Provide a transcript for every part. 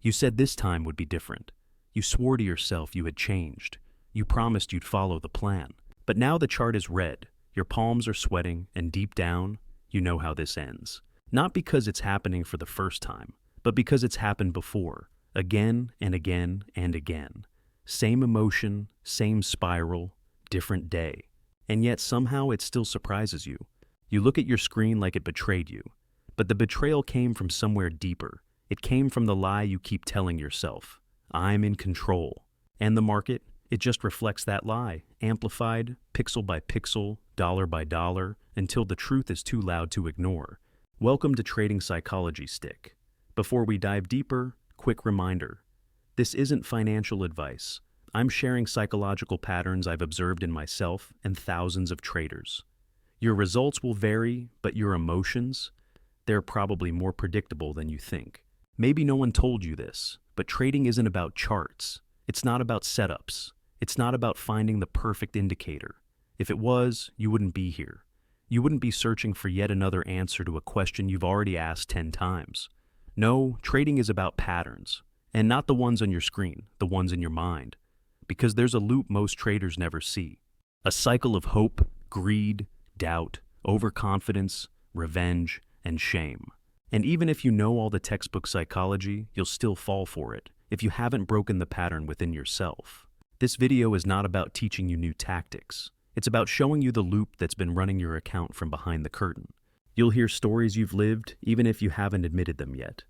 You said this time would be different. You swore to yourself you had changed. You promised you'd follow the plan. But now the chart is red, your palms are sweating, and deep down, you know how this ends. Not because it's happening for the first time, but because it's happened before, again and again and again. Same emotion, same spiral, different day. And yet somehow it still surprises you. You look at your screen like it betrayed you. But the betrayal came from somewhere deeper. It came from the lie you keep telling yourself. I'm in control. And the market, it just reflects that lie, amplified, pixel by pixel, dollar by dollar, until the truth is too loud to ignore. Welcome to Trading Psychology Stick. Before we dive deeper, quick reminder. This isn't financial advice. I'm sharing psychological patterns I've observed in myself and thousands of traders. Your results will vary, but your emotions, they're probably more predictable than you think. Maybe no one told you this, but trading isn't about charts. It's not about setups. It's not about finding the perfect indicator. If it was, you wouldn't be here. You wouldn't be searching for yet another answer to a question you've already asked 10 times. No, trading is about patterns, and not the ones on your screen, the ones in your mind. Because there's a loop most traders never see. A cycle of hope, greed, doubt, overconfidence, revenge, and shame. And even if you know all the textbook psychology, you'll still fall for it if you haven't broken the pattern within yourself. This video is not about teaching you new tactics. It's about showing you the loop that's been running your account from behind the curtain. You'll hear stories you've lived, even if you haven't admitted them yet.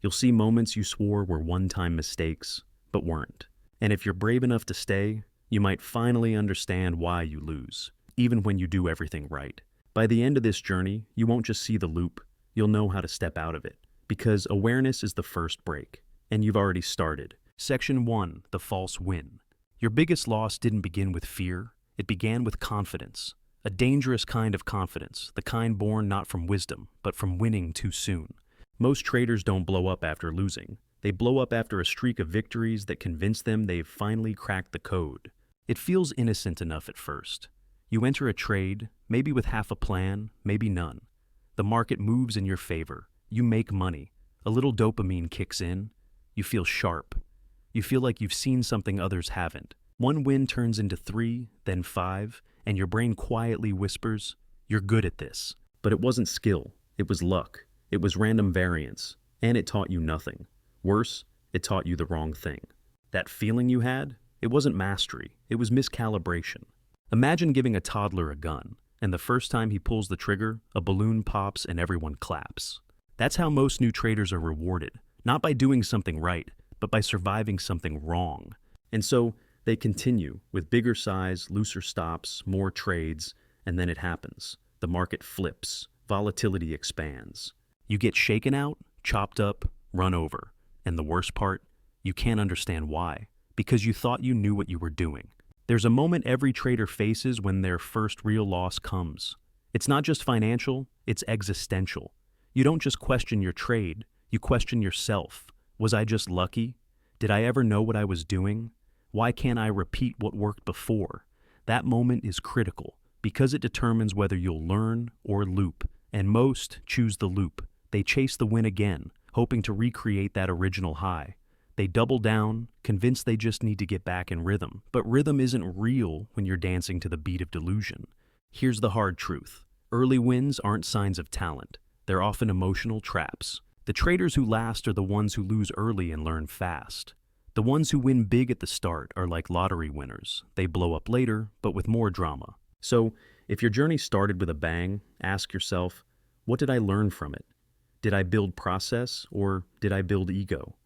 You'll see moments you swore were one-time mistakes, but weren't. And if you're brave enough to stay, you might finally understand why you lose, even when you do everything right. By the end of this journey, you won't just see the loop, you'll know how to step out of it. Because awareness is the first break, and you've already started. Section 1, the false win. Your biggest loss didn't begin with fear, it began with confidence. A dangerous kind of confidence, the kind born not from wisdom, but from winning too soon. Most traders don't blow up after losing. They blow up after a streak of victories that convince them they've finally cracked the code. It feels innocent enough at first. You enter a trade, maybe with half a plan, maybe none. The market moves in your favor. You make money. A little dopamine kicks in. You feel sharp. You feel like you've seen something others haven't. One win turns into 3, then 5, and your brain quietly whispers, "You're good at this." But it wasn't skill. It was luck. It was random variance. And it taught you nothing. Worse, it taught you the wrong thing. That feeling you had, it wasn't mastery, it was miscalibration. Imagine giving a toddler a gun, and the first time he pulls the trigger, a balloon pops and everyone claps. That's how most new traders are rewarded, not by doing something right, but by surviving something wrong. And so, they continue with bigger size, looser stops, more trades, and then it happens. The market flips, volatility expands. You get shaken out, chopped up, run over. And the worst part, you can't understand why, because you thought you knew what you were doing. There's a moment every trader faces when their first real loss comes. It's not just financial, it's existential. You don't just question your trade, you question yourself. Was I just lucky? Did I ever know what I was doing? Why can't I repeat what worked before? That moment is critical, because it determines whether you'll learn or loop, and most choose the loop. They chase the win again, hoping to recreate that original high. They double down, convinced they just need to get back in rhythm. But rhythm isn't real when you're dancing to the beat of delusion. Here's the hard truth. Early wins aren't signs of talent. They're often emotional traps. The traders who last are the ones who lose early and learn fast. The ones who win big at the start are like lottery winners. They blow up later, but with more drama. So, if your journey started with a bang, ask yourself, what did I learn from it? Did I build process, or did I build ego?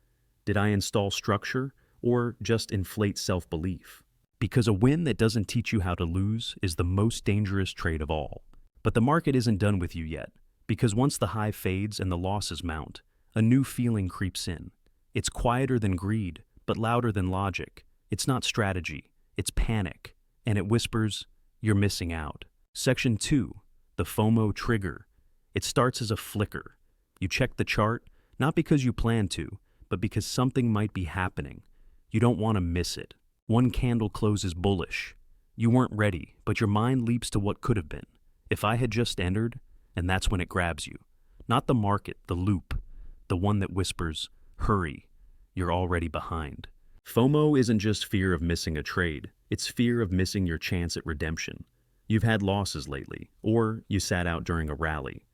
Did I install structure, or just inflate self-belief? Because a win that doesn't teach you how to lose is the most dangerous trade of all. But the market isn't done with you yet, because once the high fades and the losses mount, a new feeling creeps in. It's quieter than greed, but louder than logic. It's not strategy, it's panic, and it whispers, "You're missing out." Section 2, the FOMO trigger. It starts as a flicker. You check the chart, not because you plan to, but because something might be happening. You don't want to miss it. One candle closes bullish. You weren't ready, but your mind leaps to what could have been. If I had just entered, and that's when it grabs you. Not the market, the loop, the one that whispers, "Hurry." you're already behind. FOMO isn't just fear of missing a trade, it's fear of missing your chance at redemption. You've had losses lately, or you sat out during a rally.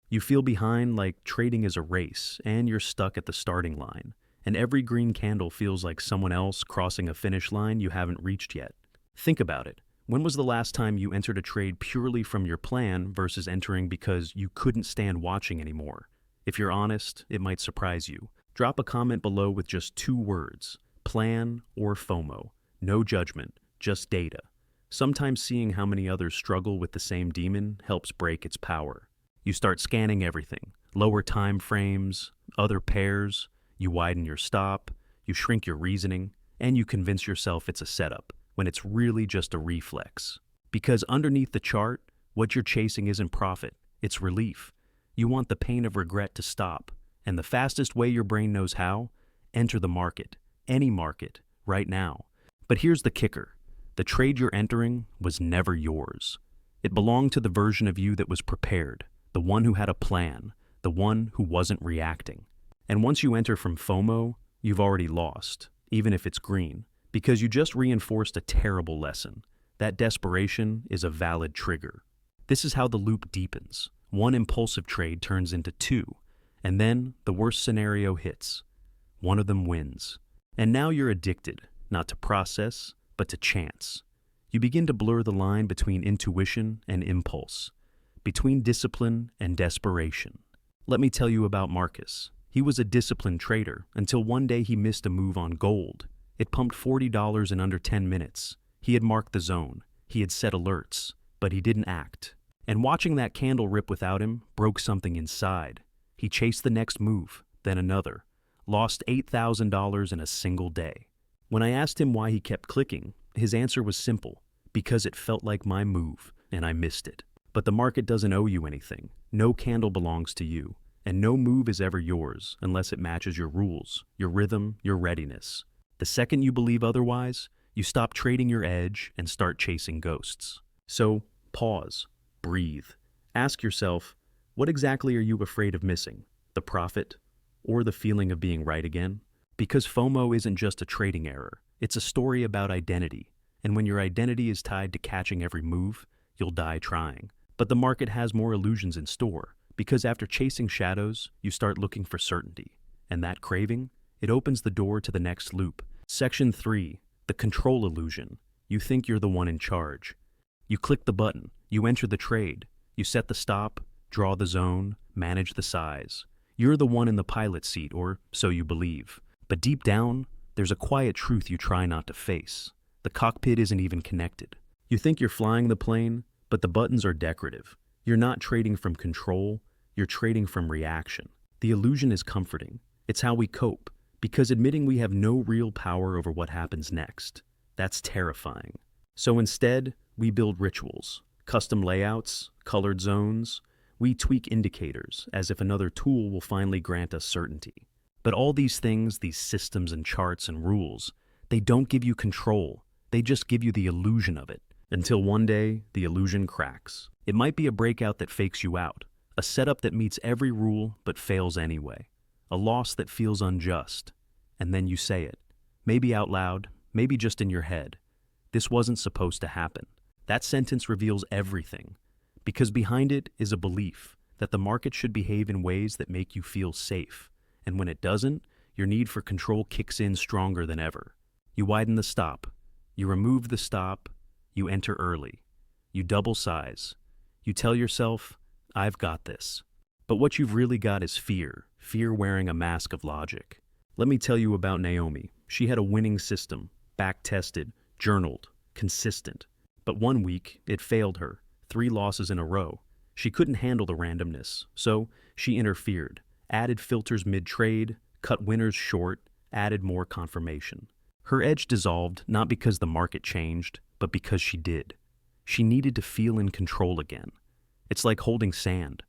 You feel behind like trading is a race, and you're stuck at the starting line, and every green candle feels like someone else crossing a finish line you haven't reached yet. Think about it. When was the last time you entered a trade purely from your plan versus entering because you couldn't stand watching anymore? If you're honest, it might surprise you. Drop a comment below with just 2 words, plan or FOMO. No judgment, just data. Sometimes seeing how many others struggle with the same demon helps break its power. You start scanning everything, lower time frames, other pairs, you widen your stop, you shrink your reasoning, and you convince yourself it's a setup, when it's really just a reflex. Because underneath the chart, what you're chasing isn't profit, it's relief. You want the pain of regret to stop, and the fastest way your brain knows how, enter the market, any market, right now. But here's the kicker. The trade you're entering was never yours. It belonged to the version of you that was prepared, the one who had a plan, the one who wasn't reacting. And once you enter from FOMO, you've already lost, even if it's green, because you just reinforced a terrible lesson. That desperation is a valid trigger. This is how the loop deepens. One impulsive trade turns into 2, and then the worst scenario hits. One of them wins. And now you're addicted, not to process, but to chance. You begin to blur the line between intuition and impulse, between discipline and desperation. Let me tell you about Marcus. He was a disciplined trader until one day he missed a move on gold. It pumped $40 in under 10 minutes. He had marked the zone. He had set alerts, but he didn't act. And watching that candle rip without him broke something inside. He chased the next move, then another, lost $8,000 in a single day. When I asked him why he kept clicking, his answer was simple: because it felt like my move, and I missed it. But the market doesn't owe you anything. No candle belongs to you, and no move is ever yours unless it matches your rules, your rhythm, your readiness. The second you believe otherwise, you stop trading your edge and start chasing ghosts. So, pause. Breathe. Ask yourself, what exactly are you afraid of missing? The profit? Or the feeling of being right again? Because FOMO isn't just a trading error. It's a story about identity. And when your identity is tied to catching every move, you'll die trying. But the market has more illusions in store. Because after chasing shadows, you start looking for certainty. And that craving, it opens the door to the next loop. Section 3. The control illusion. You think you're the one in charge. You click the button, you enter the trade, you set the stop, draw the zone, manage the size. You're the one in the pilot seat, or so you believe. But deep down, there's a quiet truth you try not to face. The cockpit isn't even connected. You think you're flying the plane, but the buttons are decorative. You're not trading from control, you're trading from reaction. The illusion is comforting. It's how we cope, because admitting we have no real power over what happens next, that's terrifying. So instead, we build rituals, custom layouts, colored zones. We tweak indicators as if another tool will finally grant us certainty. But all these things, these systems and charts and rules, they don't give you control. They just give you the illusion of it. Until one day, the illusion cracks. It might be a breakout that fakes you out, a setup that meets every rule but fails anyway, a loss that feels unjust. And then you say it, maybe out loud, maybe just in your head. This wasn't supposed to happen. That sentence reveals everything, because behind it is a belief that the market should behave in ways that make you feel safe, and when it doesn't, your need for control kicks in stronger than ever. You widen the stop, you remove the stop, you enter early, you double size, you tell yourself, I've got this. But what you've really got is fear wearing a mask of logic. Let me tell you about Naomi. She had a winning system, back-tested, journaled, consistent. But one week, it failed her. 3 losses in a row. She couldn't handle the randomness, so she interfered, added filters mid-trade, cut winners short, added more confirmation. Her edge dissolved not because the market changed, but because she did. She needed to feel in control again. It's like holding sand.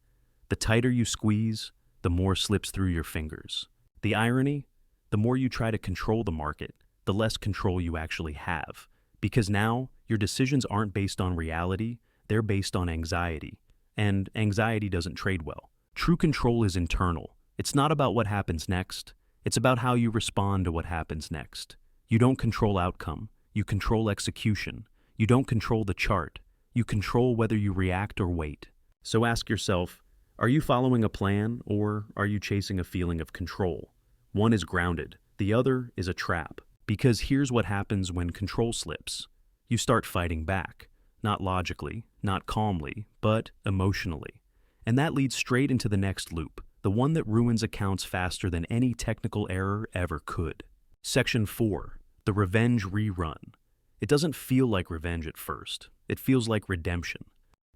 The tighter you squeeze, the more slips through your fingers. The irony? The more you try to control the market, the less control you actually have. Because now, your decisions aren't based on reality, they're based on anxiety. And anxiety doesn't trade well. True control is internal. It's not about what happens next, It's about how you respond to what happens next. You don't control outcome, you control execution. You don't control the chart, you control whether you react or wait. So ask yourself, are you following a plan or are you chasing a feeling of control? One is grounded, the other is a trap. Because here's what happens when control slips. You start fighting back, not logically, not calmly, but emotionally. And that leads straight into the next loop, the one that ruins accounts faster than any technical error ever could. Section 4, the revenge rerun. It doesn't feel like revenge at first. It feels like redemption.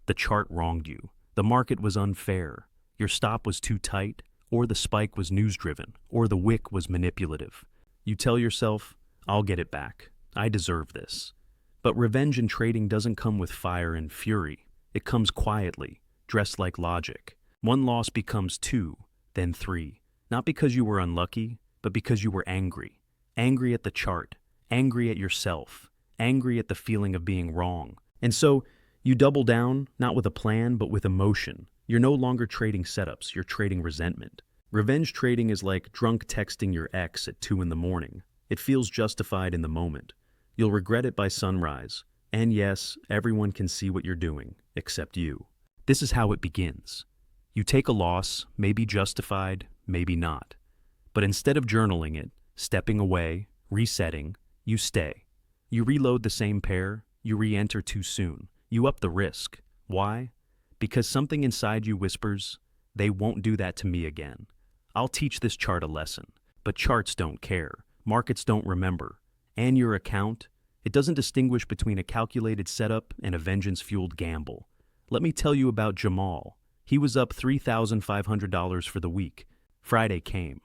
The chart wronged you. The market was unfair. Your stop was too tight, or the spike was news-driven, or the wick was manipulative. You tell yourself, I'll get it back. I deserve this. But revenge in trading doesn't come with fire and fury. It comes quietly, dressed like logic. One loss becomes 2, then 3. Not because you were unlucky, but because you were angry. Angry at the chart, angry at yourself, angry at the feeling of being wrong. And so, you double down, not with a plan, but with emotion. You're no longer trading setups, you're trading resentment. Revenge trading is like drunk texting your ex at 2 in the morning. It feels justified in the moment. You'll regret it by sunrise. And yes, everyone can see what you're doing, except you. This is how it begins. You take a loss, maybe justified, maybe not. But instead of journaling it, stepping away, resetting, you stay. You reload the same pair, you re-enter too soon. You up the risk. Why? Because something inside you whispers, they won't do that to me again. I'll teach this chart a lesson. But charts don't care. Markets don't remember. And your account, it doesn't distinguish between a calculated setup and a vengeance-fueled gamble. Let me tell you about Jamal. He was up $3,500 for the week. Friday came.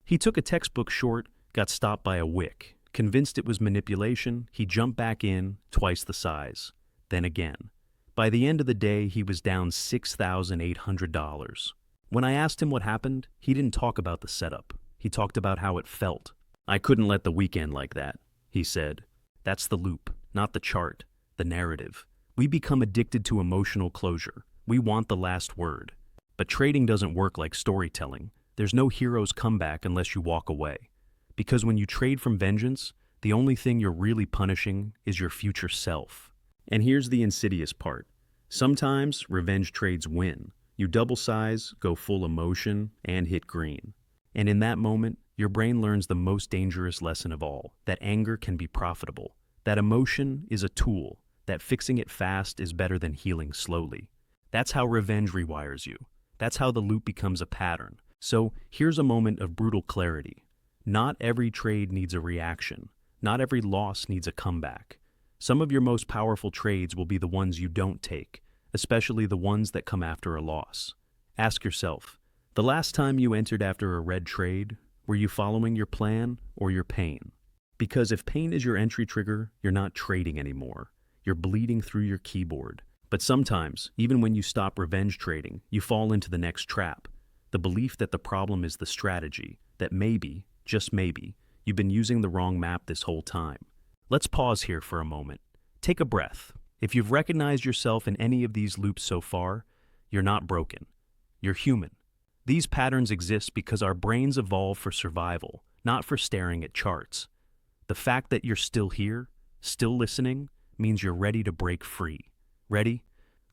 He took a textbook short, got stopped by a wick. Convinced it was manipulation, he jumped back in, twice the size. Then again. By the end of the day, he was down $6,800. When I asked him what happened, he didn't talk about the setup. He talked about how it felt. I couldn't let the weekend like that, he said. That's the loop, not the chart, the narrative. We become addicted to emotional closure. We want the last word. But trading doesn't work like storytelling. There's no hero's comeback unless you walk away. Because when you trade from vengeance, the only thing you're really punishing is your future self. And here's the insidious part. Sometimes revenge trades win. You double size, go full emotion, and hit green. And in that moment, your brain learns the most dangerous lesson of all, that anger can be profitable, that emotion is a tool, that fixing it fast is better than healing slowly. That's how revenge rewires you. That's how the loop becomes a pattern. So here's a moment of brutal clarity. Not every trade needs a reaction. Not every loss needs a comeback. Some of your most powerful trades will be the ones you don't take, especially the ones that come after a loss. Ask yourself, the last time you entered after a red trade, were you following your plan or your pain? Because if pain is your entry trigger, you're not trading anymore. You're bleeding through your keyboard. But sometimes, even when you stop revenge trading, you fall into the next trap. The belief that the problem is the strategy, that maybe, just maybe, you've been using the wrong map this whole time. Let's pause here for a moment. Take a breath. If you've recognized yourself in any of these loops so far, you're not broken. You're human. These patterns exist because our brains evolved for survival, not for staring at charts. The fact that you're still here, still listening, means you're ready to break free. Ready?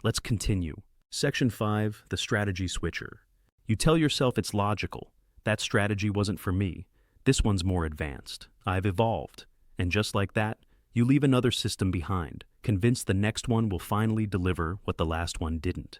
Let's continue. Section 5, the strategy switcher. You tell yourself it's logical. That strategy wasn't for me. This one's more advanced. I've evolved. And just like that, you leave another system behind, convinced the next one will finally deliver what the last one didn't.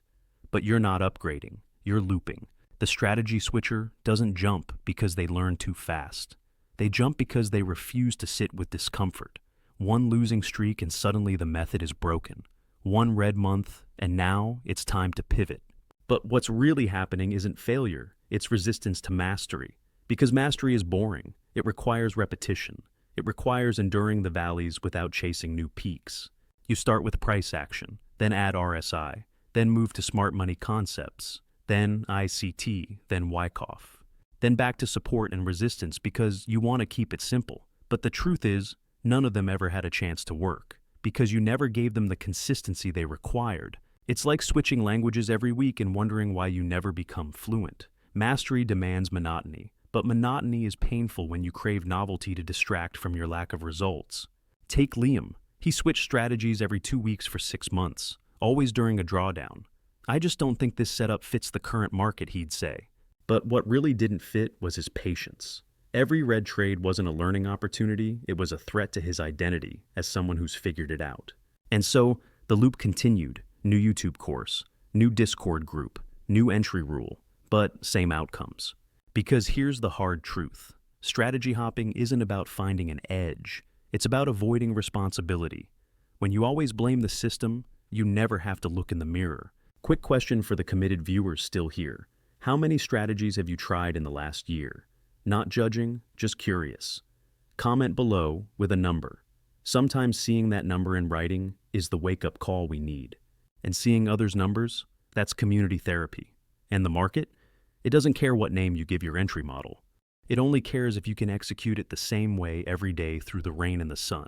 But you're not upgrading. You're looping. The strategy switcher doesn't jump because they learn too fast. They jump because they refuse to sit with discomfort. One losing streak and suddenly the method is broken. One red month, and now it's time to pivot. But what's really happening isn't failure, it's resistance to mastery. Because mastery is boring. It requires repetition. It requires enduring the valleys without chasing new peaks. You start with price action, then add RSI, then move to smart money concepts, then ICT, then Wyckoff. Then back to support and resistance because you want to keep it simple. But the truth is, none of them ever had a chance to work, because you never gave them the consistency they required. It's like switching languages every week and wondering why you never become fluent. Mastery demands monotony, but monotony is painful when you crave novelty to distract from your lack of results. Take Liam. He switched strategies every 2 weeks for 6 months, always during a drawdown. "I just don't think this setup fits the current market," he'd say. But what really didn't fit was his patience. Every red trade wasn't a learning opportunity, it was a threat to his identity as someone who's figured it out. And so, the loop continued. New YouTube course, new Discord group, new entry rule, but same outcomes. Because here's the hard truth. Strategy hopping isn't about finding an edge. It's about avoiding responsibility. When you always blame the system, you never have to look in the mirror. Quick question for the committed viewers still here. How many strategies have you tried in the last year? Not judging, just curious. Comment below with a number. Sometimes seeing that number in writing is the wake-up call we need. And seeing others' numbers, that's community therapy. And the market? It doesn't care what name you give your entry model. It only cares if you can execute it the same way every day through the rain and the sun.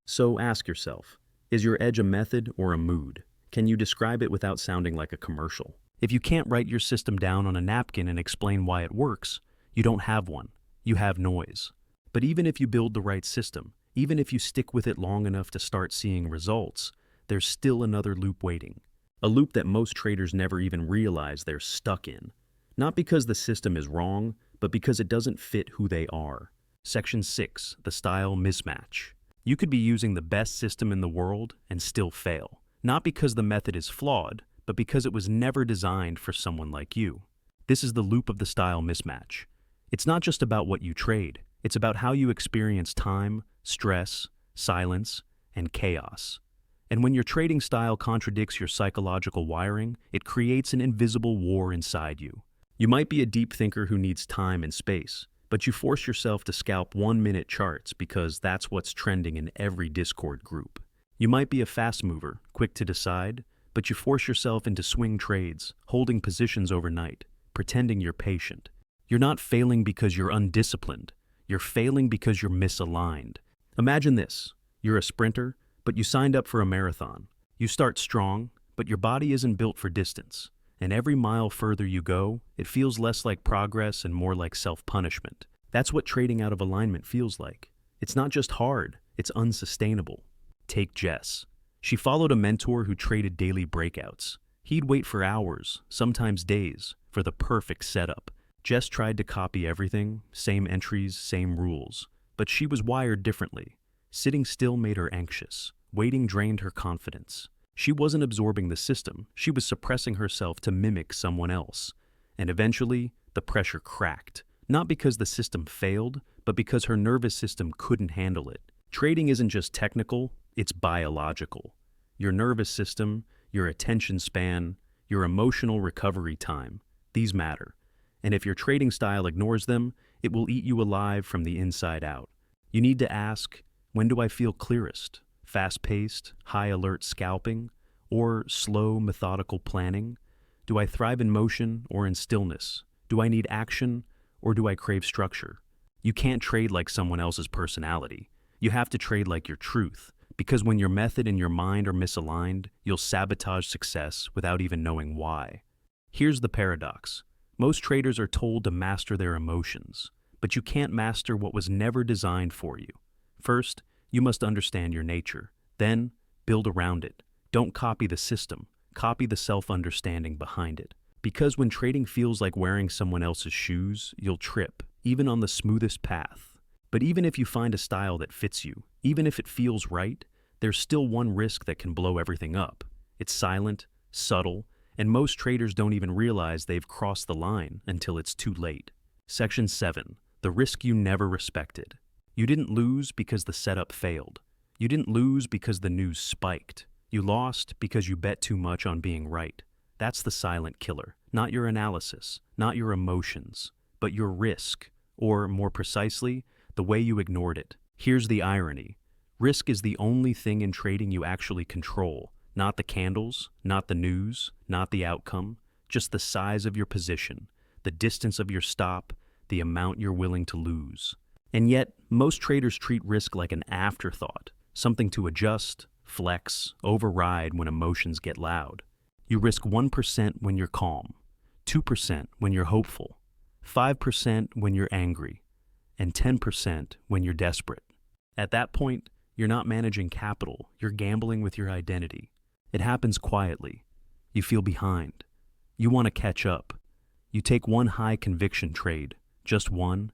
So ask yourself, is your edge a method or a mood? Can you describe it without sounding like a commercial? If you can't write your system down on a napkin and explain why it works, you don't have one. You have noise. But even if you build the right system, even if you stick with it long enough to start seeing results, there's still another loop waiting. A loop that most traders never even realize they're stuck in. Not because the system is wrong, but because it doesn't fit who they are. Section 6, the style mismatch. You could be using the best system in the world and still fail. Not because the method is flawed, but because it was never designed for someone like you. This is the loop of the style mismatch. It's not just about what you trade. It's about how you experience time, stress, silence, and chaos. And when your trading style contradicts your psychological wiring, it creates an invisible war inside you. You might be a deep thinker who needs time and space, but you force yourself to scalp 1-minute charts because that's what's trending in every Discord group. You might be a fast mover, quick to decide, but you force yourself into swing trades, holding positions overnight, pretending you're patient. You're not failing because you're undisciplined. You're failing because you're misaligned. Imagine this. You're a sprinter, but you signed up for a marathon. You start strong, but your body isn't built for distance. And every mile further you go, it feels less like progress and more like self-punishment. That's what trading out of alignment feels like. It's not just hard, it's unsustainable. Take Jess. She followed a mentor who traded daily breakouts. He'd wait for hours, sometimes days, for the perfect setup. Jess tried to copy everything, same entries, same rules. But she was wired differently. Sitting still made her anxious. Waiting drained her confidence. She wasn't absorbing the system, she was suppressing herself to mimic someone else. And eventually, the pressure cracked. Not because the system failed, but because her nervous system couldn't handle it. Trading isn't just technical, it's biological. Your nervous system, your attention span, your emotional recovery time, these matter. And if your trading style ignores them, it will eat you alive from the inside out. You need to ask, when do I feel clearest? Fast-paced, high-alert scalping, or slow, methodical planning? Do I thrive in motion or in stillness? Do I need action or do I crave structure? You can't trade like someone else's personality. You have to trade like your truth, because when your method and your mind are misaligned, you'll sabotage success without even knowing why. Here's the paradox. Most traders are told to master their emotions, but you can't master what was never designed for you. First, you must understand your nature. Then, build around it. Don't copy the system. Copy the self-understanding behind it. Because when trading feels like wearing someone else's shoes, you'll trip, even on the smoothest path. But even if you find a style that fits you, even if it feels right, there's still one risk that can blow everything up. It's silent, subtle, and most traders don't even realize they've crossed the line until it's too late. Section 7. The risk you never respected. You didn't lose because the setup failed. You didn't lose because the news spiked. You lost because you bet too much on being right. That's the silent killer. Not your analysis, not your emotions, but your risk, or more precisely, the way you ignored it. Here's the irony. Risk is the only thing in trading you actually control. Not the candles, not the news, not the outcome, just the size of your position, the distance of your stop, the amount you're willing to lose. And yet, most traders treat risk like an afterthought, something to adjust, flex, override when emotions get loud. You risk 1% when you're calm, 2% when you're hopeful, 5% when you're angry, and 10% when you're desperate. At that point, you're not managing capital, you're gambling with your identity. It happens quietly. You feel behind. You want to catch up. You take one high conviction trade, just one,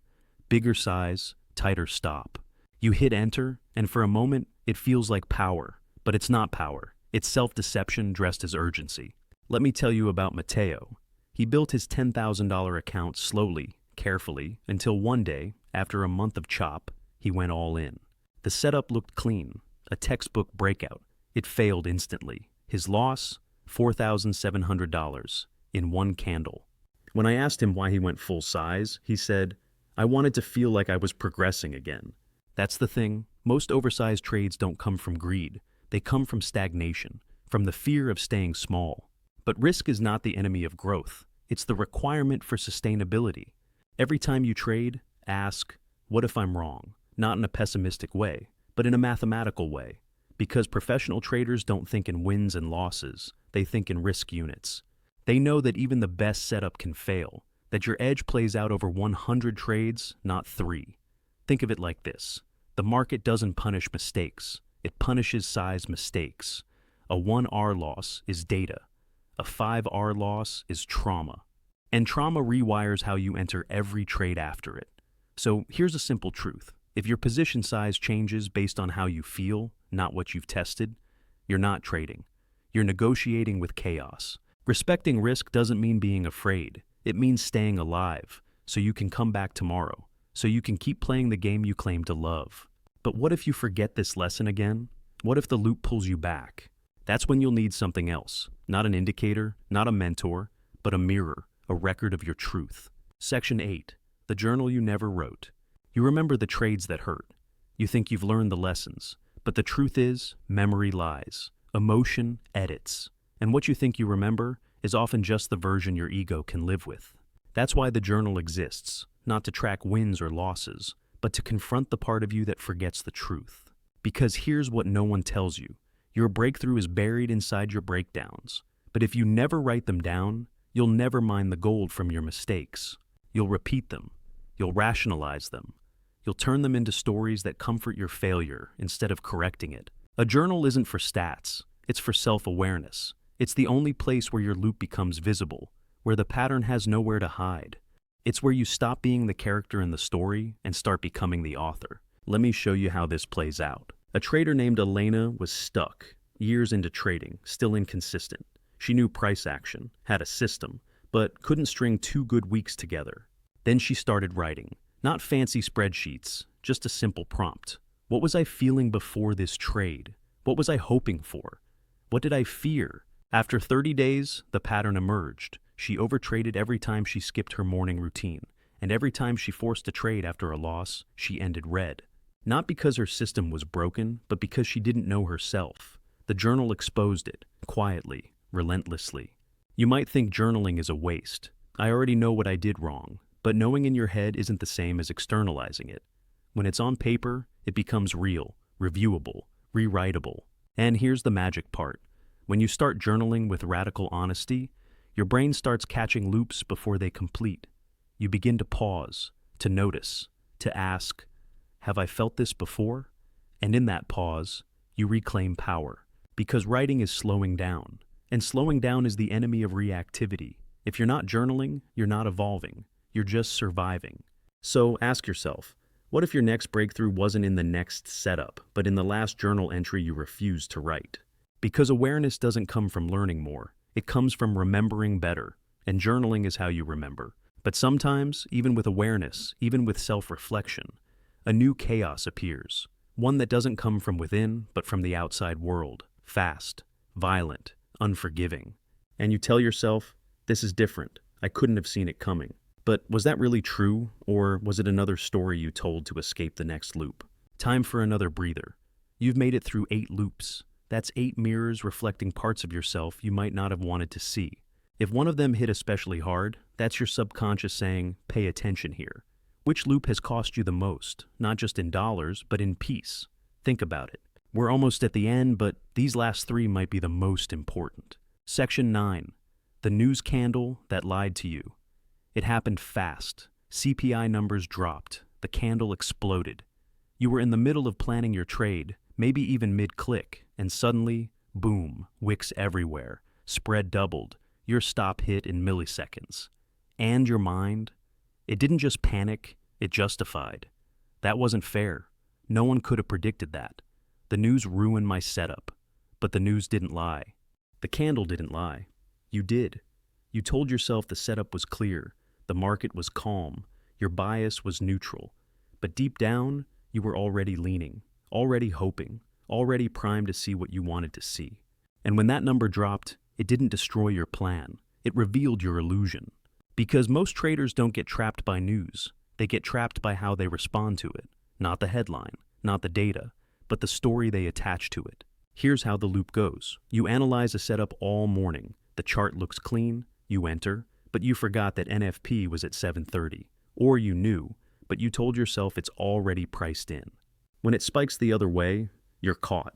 bigger size, tighter stop. You hit enter, and for a moment, it feels like power. But it's not power. It's self-deception dressed as urgency. Let me tell you about Matteo. He built his $10,000 account slowly, carefully, until one day, after a month of chop, he went all in. The setup looked clean, a textbook breakout. It failed instantly. His loss, $4,700 in one candle. When I asked him why he went full size, he said, "I wanted to feel like I was progressing again." That's the thing. Most oversized trades don't come from greed. They come from stagnation, from the fear of staying small. But risk is not the enemy of growth. It's the requirement for sustainability. Every time you trade, ask, what if I'm wrong? Not in a pessimistic way, but in a mathematical way. Because professional traders don't think in wins and losses. They think in risk units. They know that even the best setup can fail, that your edge plays out over 100 trades, not 3. Think of it like this. The market doesn't punish mistakes. It punishes size mistakes. A 1R loss is data. A 5R loss is trauma. And trauma rewires how you enter every trade after it. So here's a simple truth. If your position size changes based on how you feel, not what you've tested, you're not trading. You're negotiating with chaos. Respecting risk doesn't mean being afraid. It means staying alive, so you can come back tomorrow, so you can keep playing the game you claim to love. But what if you forget this lesson again? What if the loop pulls you back? That's when you'll need something else. Not an indicator, not a mentor, but a mirror, a record of your truth. Section 8. The journal you never wrote. You remember the trades that hurt. You think you've learned the lessons. But the truth is, memory lies. Emotion edits. And what you think you remember is often just the version your ego can live with. That's why the journal exists, not to track wins or losses, but to confront the part of you that forgets the truth. Because here's what no one tells you. Your breakthrough is buried inside your breakdowns. But if you never write them down, you'll never mine the gold from your mistakes. You'll repeat them. You'll rationalize them. You'll turn them into stories that comfort your failure instead of correcting it. A journal isn't for stats. It's for self-awareness. It's the only place where your loop becomes visible, where the pattern has nowhere to hide. It's where you stop being the character in the story and start becoming the author. Let me show you how this plays out. A trader named Elena was stuck, years into trading, still inconsistent. She knew price action, had a system, but couldn't string 2 good weeks together. Then she started writing. Not fancy spreadsheets, just a simple prompt. What was I feeling before this trade? What was I hoping for? What did I fear? After 30 days, the pattern emerged. She overtraded every time she skipped her morning routine, and every time she forced a trade after a loss, she ended red. Not because her system was broken, but because she didn't know herself. The journal exposed it, quietly, relentlessly. You might think journaling is a waste. I already know what I did wrong, but knowing in your head isn't the same as externalizing it. When it's on paper, it becomes real, reviewable, rewritable. And here's the magic part. When you start journaling with radical honesty, your brain starts catching loops before they complete. You begin to pause, to notice, to ask, have I felt this before? And in that pause, you reclaim power. Because writing is slowing down. And slowing down is the enemy of reactivity. If you're not journaling, you're not evolving. You're just surviving. So ask yourself, what if your next breakthrough wasn't in the next setup, but in the last journal entry you refused to write? Because awareness doesn't come from learning more. It comes from remembering better. And journaling is how you remember. But sometimes, even with awareness, even with self-reflection, a new chaos appears. One that doesn't come from within, but from the outside world. Fast, violent, unforgiving. And you tell yourself, this is different. I couldn't have seen it coming. But was that really true, or was it another story you told to escape the next loop? Time for another breather. You've made it through 8 loops. That's 8 mirrors reflecting parts of yourself you might not have wanted to see. If one of them hit especially hard, that's your subconscious saying, pay attention here. Which loop has cost you the most, not just in dollars, but in peace? Think about it. We're almost at the end, but these last 3 might be the most important. Section 9. The news candle that lied to you. It happened fast. CPI numbers dropped. The candle exploded. You were in the middle of planning your trade, maybe even mid-click, and suddenly, boom, wicks everywhere. Spread doubled. Your stop hit in milliseconds. And your mind? It didn't just panic, it justified. That wasn't fair. No one could have predicted that. The news ruined my setup. But the news didn't lie. The candle didn't lie. You did. You told yourself the setup was clear, the market was calm, your bias was neutral. But deep down, you were already leaning, already hoping, already primed to see what you wanted to see. And when that number dropped, it didn't destroy your plan. It revealed your illusion. Because most traders don't get trapped by news. They get trapped by how they respond to it. Not the headline, not the data, but the story they attach to it. Here's how the loop goes. You analyze a setup all morning. The chart looks clean. You enter, but you forgot that NFP was at 7:30. Or you knew, but you told yourself it's already priced in. When it spikes the other way, you're caught.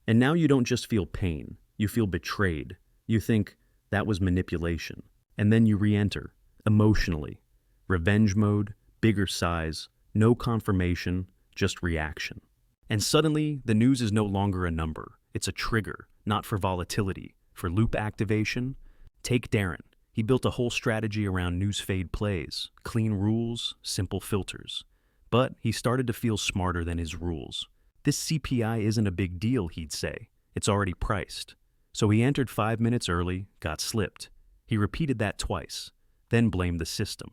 And now you don't just feel pain. You feel betrayed. You think, that was manipulation. And then you re-enter, emotionally. Revenge mode, bigger size, no confirmation, just reaction. And suddenly, the news is no longer a number. It's a trigger, not for volatility, for loop activation. Take Darren. He built a whole strategy around news fade plays, clean rules, simple filters. But he started to feel smarter than his rules. This CPI isn't a big deal, he'd say. It's already priced. So he entered 5 minutes early, got slipped. He repeated that twice, then blamed the system.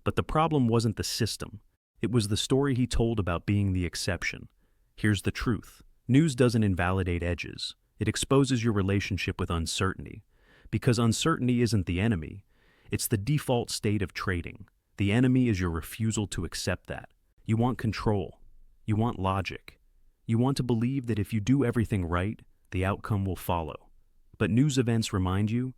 But the problem wasn't the system. It was the story he told about being the exception. Here's the truth. News doesn't invalidate edges. It exposes your relationship with uncertainty. Because uncertainty isn't the enemy. It's the default state of trading. The enemy is your refusal to accept that. You want control. You want logic. You want to believe that if you do everything right, the outcome will follow. But news events remind you,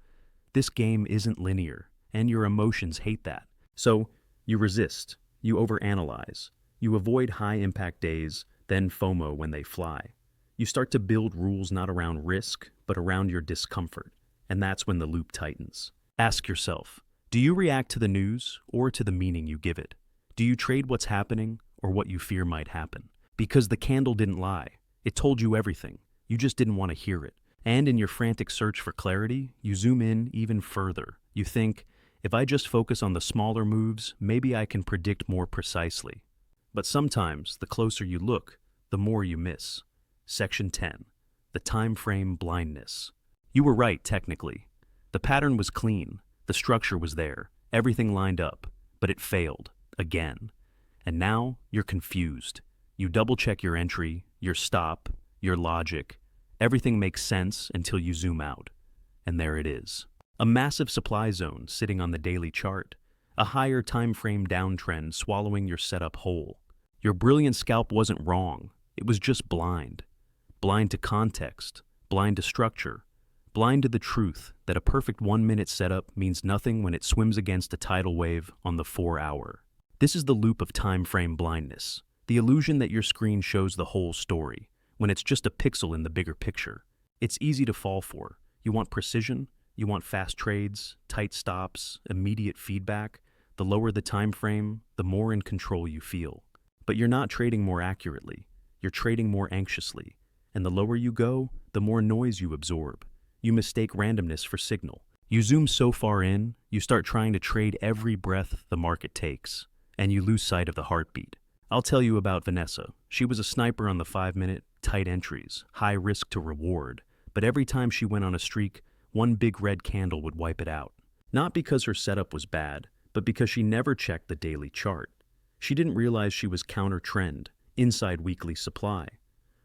this game isn't linear, and your emotions hate that. So, you resist. You overanalyze. You avoid high-impact days, then FOMO when they fly. You start to build rules not around risk, but around your discomfort. And that's when the loop tightens. Ask yourself, do you react to the news or to the meaning you give it? Do you trade what's happening or what you fear might happen? Because the candle didn't lie. It told you everything. You just didn't want to hear it. And in your frantic search for clarity, you zoom in even further. You think, if I just focus on the smaller moves, maybe I can predict more precisely. But sometimes, the closer you look, the more you miss. Section 10. The time frame blindness. You were right, technically. The pattern was clean. The structure was there. Everything lined up. But it failed. Again. And now, you're confused. You double-check your entry, your stop, your logic. Everything makes sense until you zoom out. And there it is. A massive supply zone sitting on the daily chart. A higher time frame downtrend swallowing your setup whole. Your brilliant scalp wasn't wrong. It was just blind. Blind to context. Blind to structure. Blind to the truth that a perfect 1-minute setup means nothing when it swims against a tidal wave on the 4-hour. This is the loop of time frame blindness. The illusion that your screen shows the whole story, when it's just a pixel in the bigger picture. It's easy to fall for. You want precision, you want fast trades, tight stops, immediate feedback. The lower the time frame, the more in control you feel. But you're not trading more accurately. You're trading more anxiously. And the lower you go, the more noise you absorb. You mistake randomness for signal. You zoom so far in, you start trying to trade every breath the market takes, and you lose sight of the heartbeat. I'll tell you about Vanessa. She was a sniper on the 5-minute, tight entries, high risk to reward, but every time she went on a streak, one big red candle would wipe it out. Not because her setup was bad, but because she never checked the daily chart. She didn't realize she was counter-trend, inside weekly supply.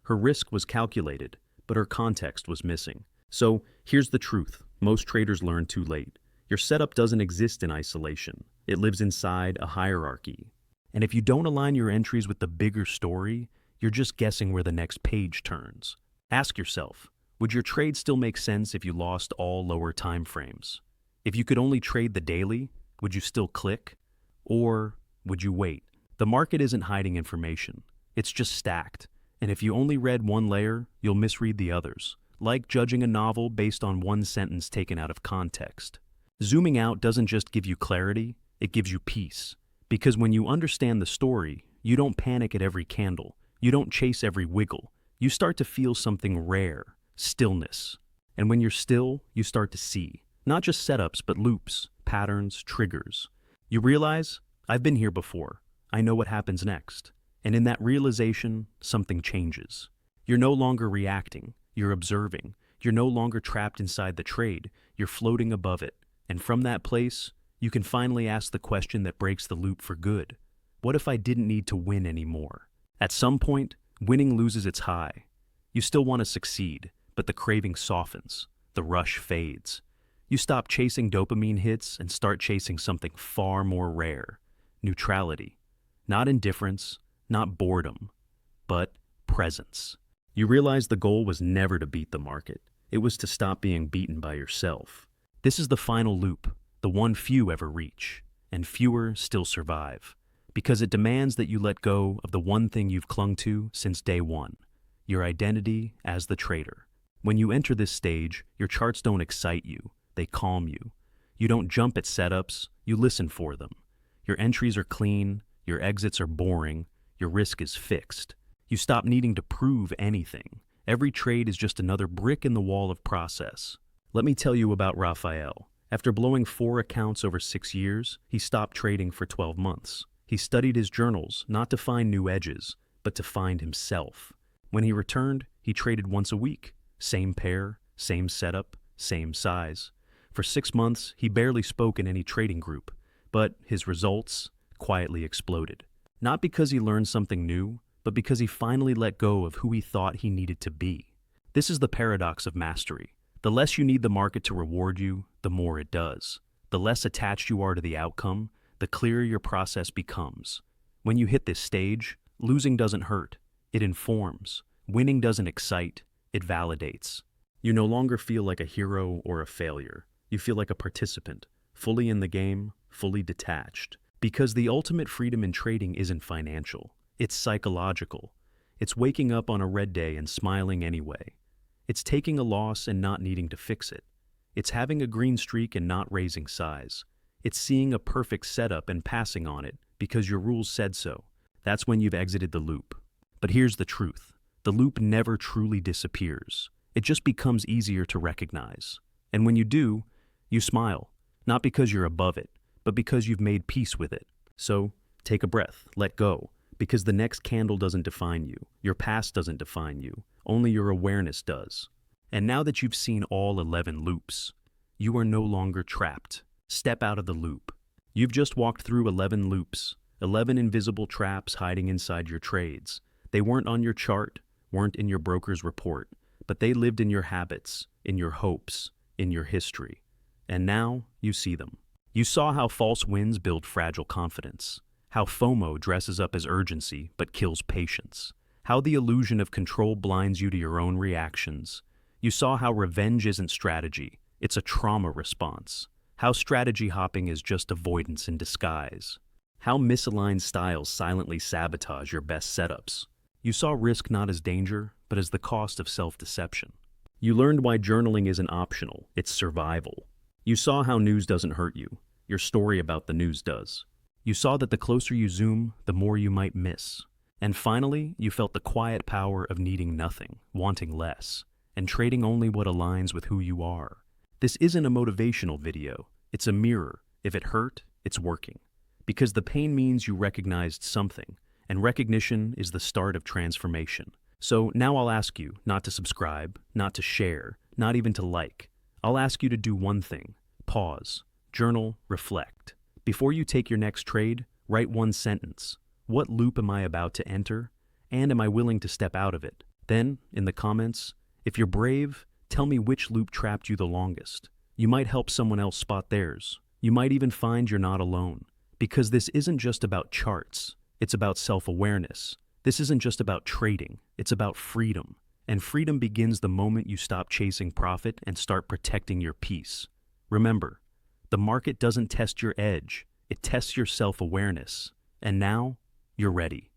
Her risk was calculated, but her context was missing. So, here's the truth. Most traders learn too late. Your setup doesn't exist in isolation. It lives inside a hierarchy. And if you don't align your entries with the bigger story, you're just guessing where the next page turns. Ask yourself, would your trade still make sense if you lost all lower time frames? If you could only trade the daily, would you still click? Or would you wait? The market isn't hiding information. It's just stacked. And if you only read one layer, you'll misread the others. Like judging a novel based on one sentence taken out of context. Zooming out doesn't just give you clarity, It gives you peace. Because when you understand the story, you don't panic at every candle. You don't chase every wiggle. You start to feel something rare, stillness. And when you're still, you start to see. Not just setups, but loops, patterns, triggers. You realize, I've been here before. I know what happens next. And in that realization, something changes. You're no longer reacting. You're observing. You're no longer trapped inside the trade. You're floating above it. And from that place, you can finally ask the question that breaks the loop for good. What if I didn't need to win anymore? At some point, winning loses its high. You still want to succeed, but the craving softens. The rush fades. You stop chasing dopamine hits and start chasing something far more rare. Neutrality. Not indifference, not boredom, but presence. You realize the goal was never to beat the market. It was to stop being beaten by yourself. This is the final loop, the one few ever reach, and fewer still survive, because it demands that you let go of the one thing you've clung to since day one, your identity as the trader. When you enter this stage, your charts don't excite you, they calm you. You don't jump at setups, you listen for them. Your entries are clean, your exits are boring, your risk is fixed. You stop needing to prove anything. Every trade is just another brick in the wall of process. Let me tell you about Raphael. After blowing 4 accounts over 6 years, he stopped trading for 12 months. He studied his journals, not to find new edges, but to find himself. When he returned, he traded once a week. Same pair, same setup, same size. For 6 months, he barely spoke in any trading group, but his results quietly exploded. Not because he learned something new, but because he finally let go of who he thought he needed to be. This is the paradox of mastery. The less you need the market to reward you, the more it does. The less attached you are to the outcome, the clearer your process becomes. When you hit this stage, losing doesn't hurt. It informs. Winning doesn't excite. It validates. You no longer feel like a hero or a failure. You feel like a participant, fully in the game, fully detached. Because the ultimate freedom in trading isn't financial. It's psychological. It's waking up on a red day and smiling anyway. It's taking a loss and not needing to fix it. It's having a green streak and not raising size. It's seeing a perfect setup and passing on it because your rules said so. That's when you've exited the loop. But here's the truth. The loop never truly disappears. It just becomes easier to recognize. And when you do, you smile. Not because you're above it, but because you've made peace with it. So, take a breath, let go, because the next candle doesn't define you. Your past doesn't define you. Only your awareness does. And now that you've seen all 11 loops, you are no longer trapped. Step out of the loop. You've just walked through 11 loops, 11 invisible traps hiding inside your trades. They weren't on your chart, weren't in your broker's report, but they lived in your habits, in your hopes, in your history. And now you see them. You saw how false wins build fragile confidence, how FOMO dresses up as urgency but kills patience, how the illusion of control blinds you to your own reactions. You saw how revenge isn't strategy, it's a trauma response, how strategy hopping is just avoidance in disguise, how misaligned styles silently sabotage your best setups. You saw risk not as danger, but as the cost of self-deception. You learned why journaling isn't optional, it's survival. You saw how news doesn't hurt you. Your story about the news does. You saw that the closer you zoom, the more you might miss. And finally, you felt the quiet power of needing nothing, wanting less, and trading only what aligns with who you are. This isn't a motivational video. It's a mirror. If it hurt, it's working. Because the pain means you recognized something, and recognition is the start of transformation. So now I'll ask you not to subscribe, not to share, not even to like. I'll ask you to do one thing. Pause, journal, reflect. Before you take your next trade, write one sentence. What loop am I about to enter? And am I willing to step out of it? Then, in the comments, if you're brave, tell me which loop trapped you the longest. You might help someone else spot theirs. You might even find you're not alone. Because this isn't just about charts. It's about self-awareness. This isn't just about trading. It's about freedom. And freedom begins the moment you stop chasing profit and start protecting your peace. Remember, the market doesn't test your edge. It tests your self-awareness. And now, you're ready.